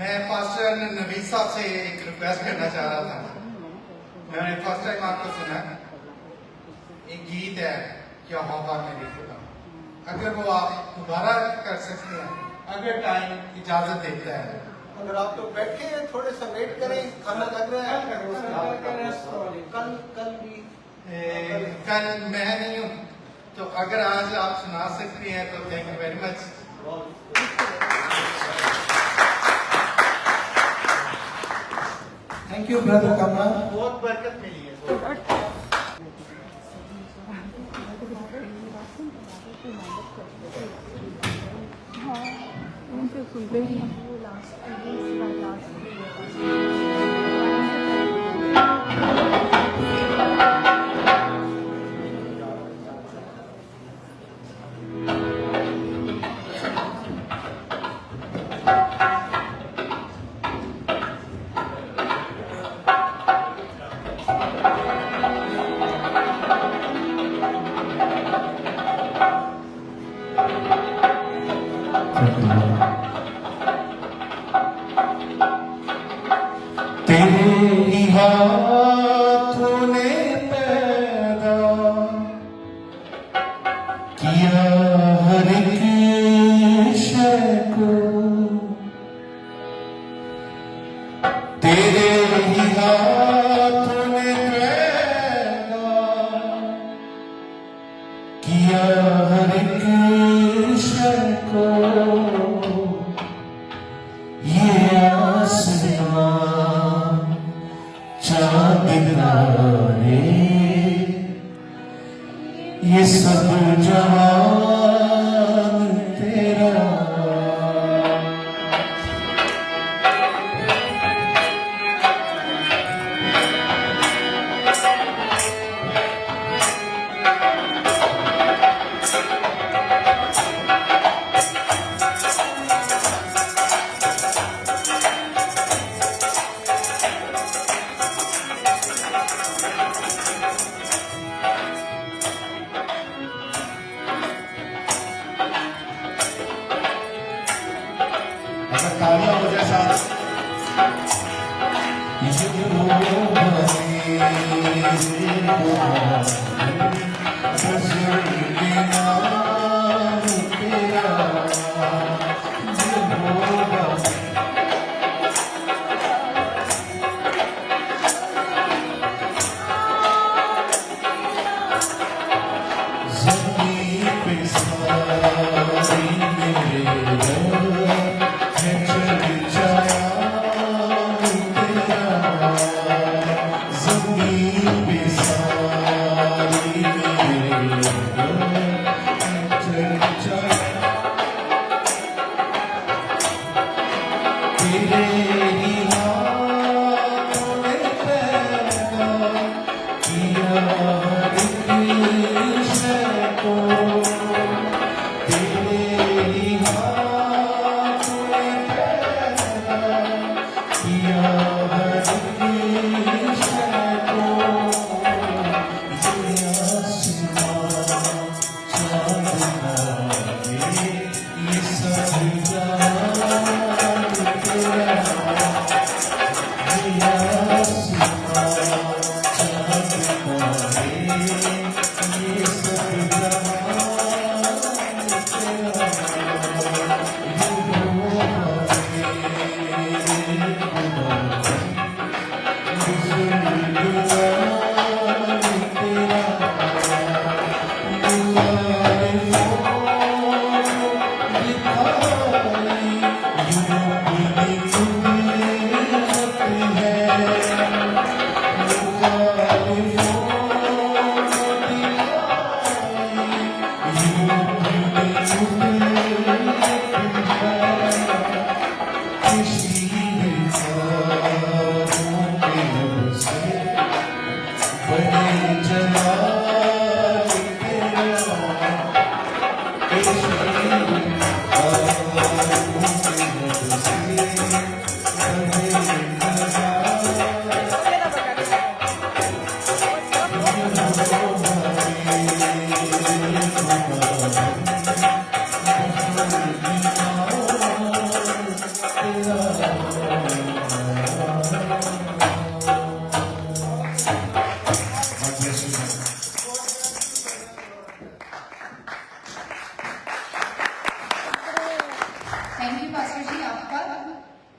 मैं पास्टर नवीद साहब से एक रिक्वेस्ट करना चाह रहा था। मैंने फर्स्ट टाइम आपको सुना, एक गीत है क्या होगा मेरे खुदा, अगर वो आप दोबारा कर सकते हैं, अगर टाइम इजाजत देता है। अगर आप लोग बैठे हैं थोड़े सा वेट करें, खाना लग रहा है। कल मैं नहीं हूँ, तो अगर आज आप सुना सकते हैं तो thank you very much. Thank you brother Kamla, बहुत बरकत मिली है। सुनते ही तेरे हाथों ने पैदा किया हर एक शय को, तेरे ही हाथों ने पैदा किया हर एक शय को। ये आसमां चांद तारे ये सब जहान तेरा। तालियां हो जाए साथ। तेरा मास्टर जी आपका